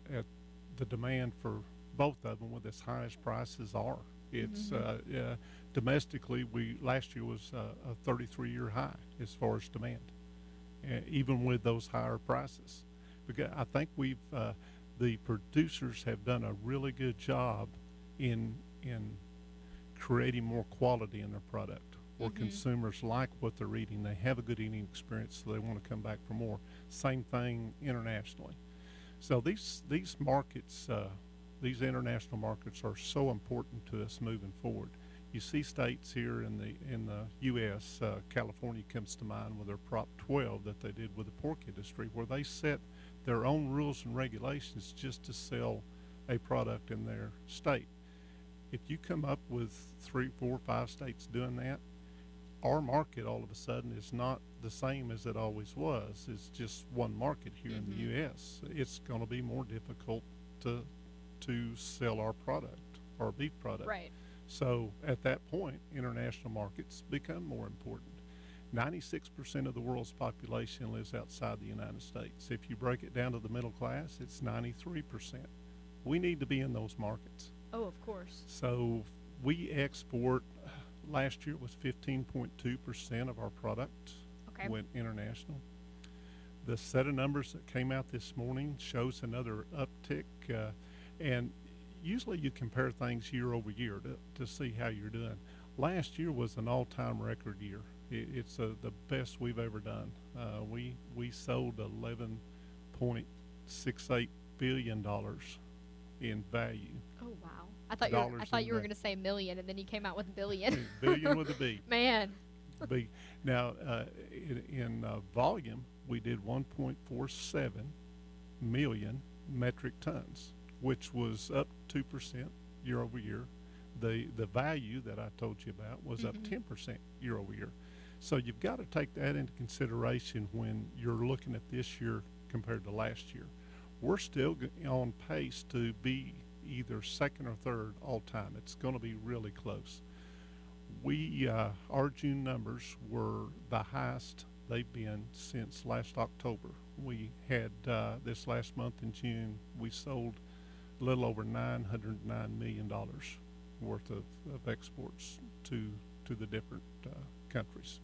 the demand for both of them with as high as prices are. It's domestically, last year was a 33-year high as far as demand, even with those higher prices. Because I think the producers have done a really good job in creating more quality in their product, where consumers like what they're eating. They have a good eating experience, so they want to come back for more. Same thing internationally. So these markets, these international markets, are so important to us moving forward. You see states here in the U.S., California comes to mind with their Prop 12 that they did with the pork industry, where they set their own rules and regulations just to sell a product in their state. If you come up with 3, 4, 5 states doing that, our market all of a sudden is not the same as it always was. It's just one market here in the U.S. It's going to be more difficult to sell our product, our beef product. Right. So at that point, international markets become more important. 96% of the world's population lives outside the United States. If you break it down to the middle class, it's 93%. We need to be in those markets. Oh, of course. So we export, last year was 15.2% of our product went international. The set of numbers that came out this morning shows another uptick, and usually you compare things year over year to see how you're doing. Last year was an all-time record year. It's the best we've ever done. We sold $11.68 billion in value. Oh wow! I thought you were going to say million, and then you came out with billion. Billion with a B. Man. B. Now, in volume, we did 1.47 million metric tons, which was up 2% year over year. The value that I told you about was up 10% year over year. So you've got to take that into consideration when you're looking at this year compared to last year. We're still on pace to be either second or third all time. It's going to be really close. Our June numbers were the highest they've been since last October. We had this last month in June, we sold a little over $909 million worth of exports to the different countries.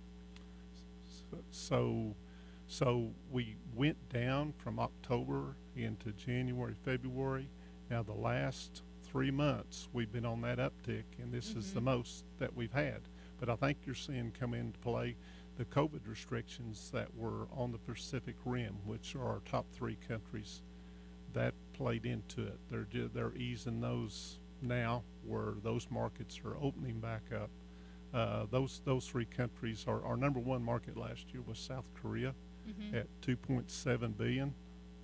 So we went down from October into January, February. Now the last 3 months we've been on that uptick, and this is the most that we've had. But I think you're seeing come into play the COVID restrictions that were on the Pacific Rim, which are our top 3 countries. That played into it. They're easing those now, where those markets are opening back up. Those 3 countries, our number 1 market last year was South Korea at 2.7 billion.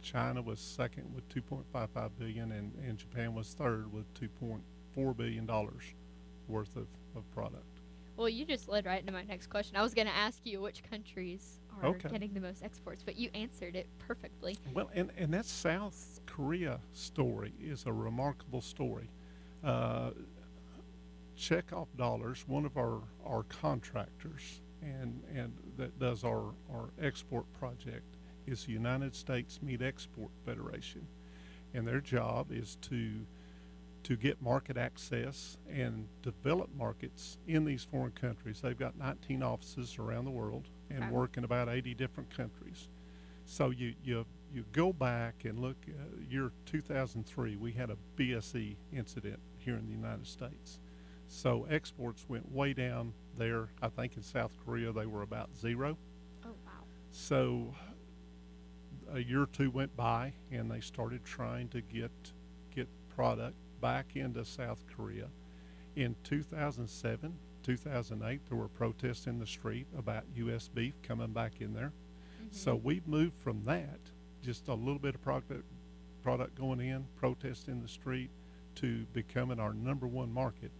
China was second with 2.55 billion, and Japan was third with $2.4 billion worth of product. Well, you just led right into my next question. I was going to ask you which countries are getting the most exports, but you answered it perfectly. Well, and that South Korea story is a remarkable story. Chekhov Dollars, one of our contractors and that does our export project, is the United States Meat Export Federation, and their job is to get market access and develop markets in these foreign countries. They've got 19 offices around the world and work in about 80 different countries. So you go back and look, year 2003, we had a BSE incident here in the United States. So exports went way down there. I think in South Korea they were about 0. Oh, wow. So a year or 2 went by, and they started trying to get product back into South Korea. In 2007, 2008, there were protests in the street about U.S. beef coming back in there. So we've moved from that, just a little bit of product going in, protest in the street, to becoming our number 1 market.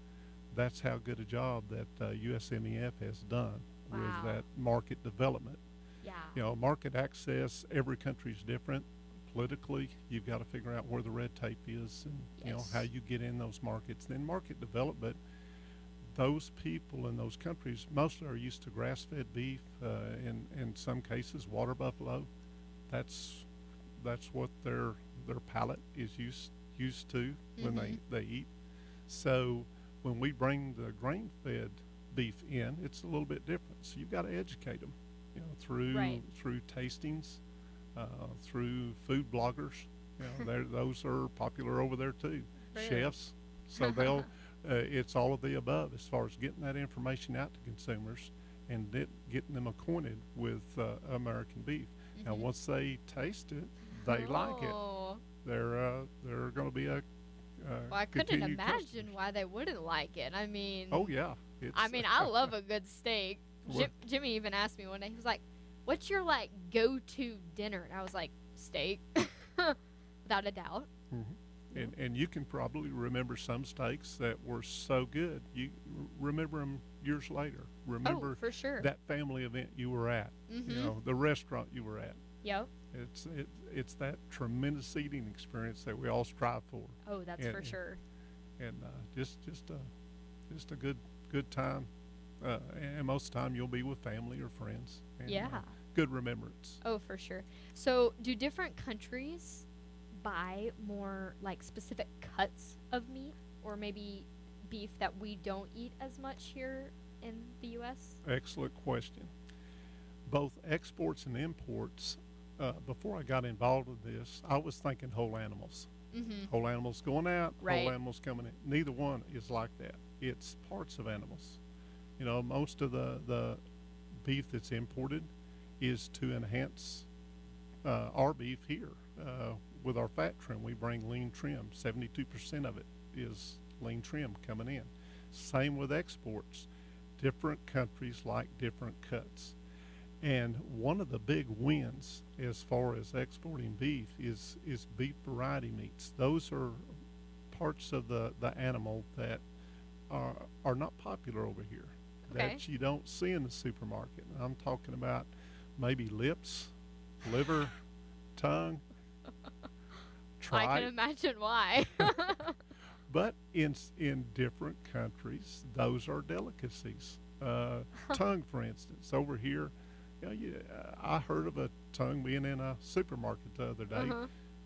that's how good a job that USMEF has done Wow. with that market development. Yeah. You know, market access, every country's different. Politically, you've got to figure out where the red tape is and, you know, how you get in those markets. Then market development, those people in those countries mostly are used to grass-fed beef, in some cases water buffalo. That's what their palate is used to when they eat. So when we bring the grain-fed beef in, it's a little bit different. So you've got to educate them, you know, through tastings, through food bloggers. You know, those are popular over there too. Really? Chefs. So they'll. It's all of the above as far as getting that information out to consumers and getting them acquainted with American beef. Now, once they taste it, they like it. They're going to be a Well, I couldn't continued imagine customer. why they wouldn't like it. I mean, Oh yeah, I mean, I love a good steak. Jimmy even asked me one day. He was like, "What's your like go-to dinner?" And I was like, "Steak," without a doubt. And you can probably remember some steaks that were so good. You remember them years later. Remember for sure. that family event you were at. You know, the restaurant you were at. Yep. It's that tremendous eating experience that we all strive for. Oh, that's for sure. And just a good time. And most of the time you'll be with family or friends. And, good remembrance. Oh, for sure. So, do different countries buy more like specific cuts of meat, or maybe beef that we don't eat as much here in the U.S.? Excellent question. Both exports and imports. Before I got involved with this, I was thinking whole animals. Whole animals going out, whole animals coming in. Neither one is like that. It's parts of animals. You know, most of the beef that's imported is to enhance our beef here. With our fat trim, we bring lean trim. 72% of it is lean trim coming in. Same with exports. Different countries like different cuts. And one of the big wins as far as exporting beef is beef variety meats. Those are parts of the animal that are not popular over here, that you don't see in the supermarket. And I'm talking about maybe lips, liver, tongue, tripe. I can imagine why. But in different countries, those are delicacies. Tongue, for instance, over here, you know, I heard of a tongue being in a supermarket the other day.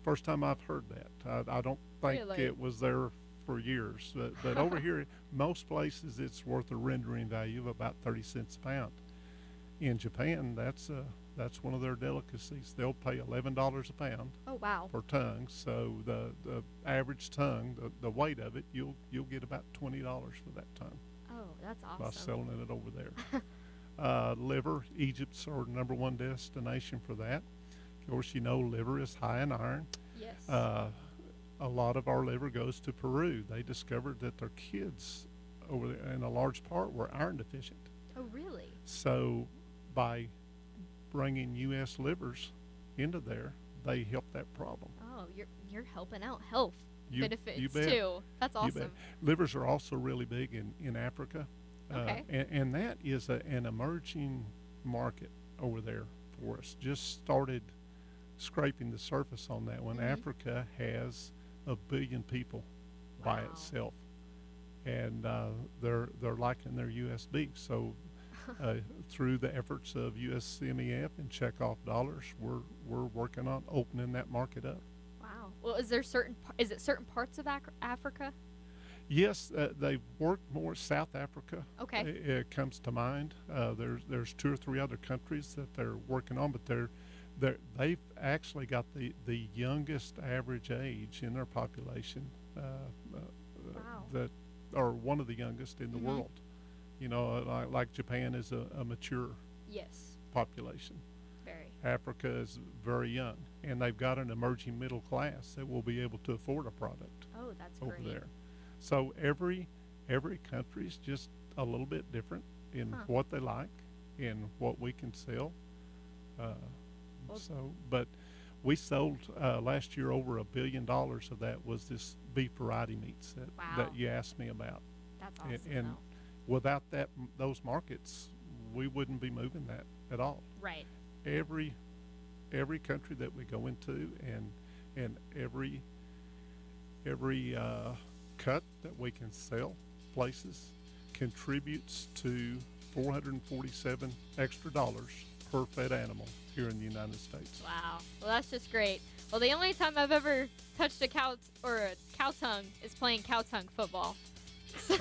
First time I've heard that. I don't think it was there for years. But over here, most places it's worth a rendering value of about 30 cents a pound. In Japan, that's one of their delicacies. They'll pay $11 a pound. Oh wow! For tongue. So the average tongue, the weight of it, you'll get about $20 for that tongue. Oh, that's awesome. By selling it over there. Liver, Egypt's our number one destination for that. Of course, you know liver is high in iron. Yes. A lot of our liver goes to Peru. They discovered that their kids over there, in a large part, were iron deficient. Oh, really? So by bringing U.S. livers into there, they help that problem. Oh, you're helping out health benefits you bet. Too. That's awesome. You bet. Livers are also really big in Africa. Okay. And that is an emerging market over there for us. Just started scraping the surface on that one. Africa has 1 billion people by itself, and they're liking their U.S. beef. So through the efforts of USMEF and checkoff dollars, we're working on opening that market up. Wow. Well, is it certain parts of Africa? Yes, they've worked more. South Africa, okay, it comes to mind. There's 2 or 3 other countries that they're working on, but they've actually got the youngest average age in their population. That are one of the youngest in the world. You know, like Japan is a mature population. Very. Africa is very young, and they've got an emerging middle class that will be able to afford a product. Oh, that's over great. there. So every country is just a little bit different in what they like and what we can sell. But we sold last year over $1 billion of that was this beef variety meats that you asked me about. That's awesome. And without those markets, we wouldn't be moving that at all. Right. Every country that we go into, and every cut that we can sell places contributes to $447 extra per fed animal here in the United States. Wow. Well, that's just great. Well, the only time I've ever touched a cow tongue is playing cow tongue football. So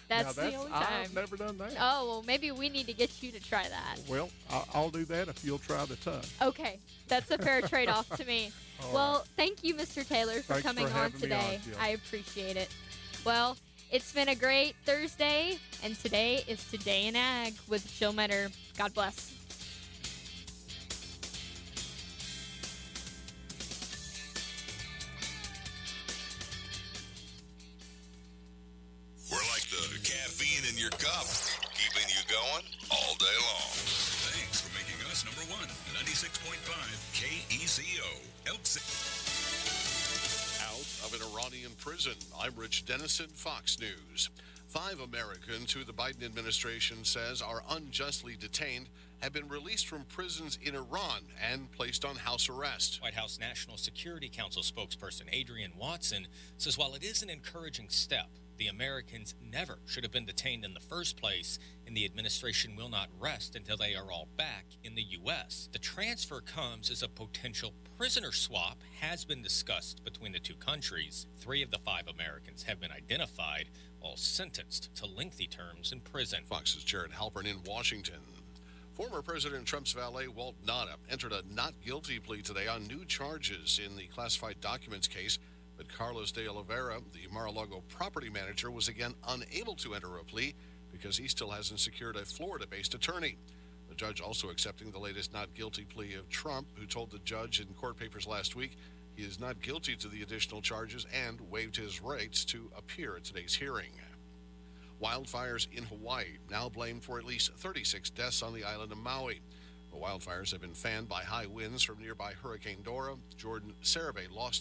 that's the only time. I've never done that. Oh, well, maybe we need to get you to try that. Well, I'll do that if you'll try the tongue. Okay. That's a fair trade-off to me. Well, thank you, Mr. Taylor, for Thanks coming for on having me today. on, Jill. I appreciate it. Well, it's been a great Thursday, and today is Today in Ag with Jill Meador. God bless. We're like the caffeine in your cup, keeping you going all day long. Thanks for making us number one. 96.5 KECO. Elk City. Out of an Iranian prison, I'm Rich Dennison, Fox News. 5 Americans who the Biden administration says are unjustly detained have been released from prisons in Iran and placed on house arrest. White House National Security Council spokesperson Adrian Watson says while it is an encouraging step, the Americans never should have been detained in the first place, and the administration will not rest until they are all back in the U.S. The transfer comes as a potential prisoner swap has been discussed between the two countries. 3 of the 5 Americans have been identified, all sentenced to lengthy terms in prison. Fox's Jared Halpern in Washington. Former President Trump's valet, Walt Nada, entered a not guilty plea today on new charges in the classified documents case. But Carlos de Oliveira, the Mar-a-Lago property manager, was again unable to enter a plea because he still hasn't secured a Florida-based attorney. The judge also accepting the latest not guilty plea of Trump, who told the judge in court papers last week he is not guilty to the additional charges and waived his rights to appear at today's hearing. Wildfires in Hawaii now blamed for at least 36 deaths on the island of Maui. The wildfires have been fanned by high winds from nearby Hurricane Dora. Jordan Sarabay lost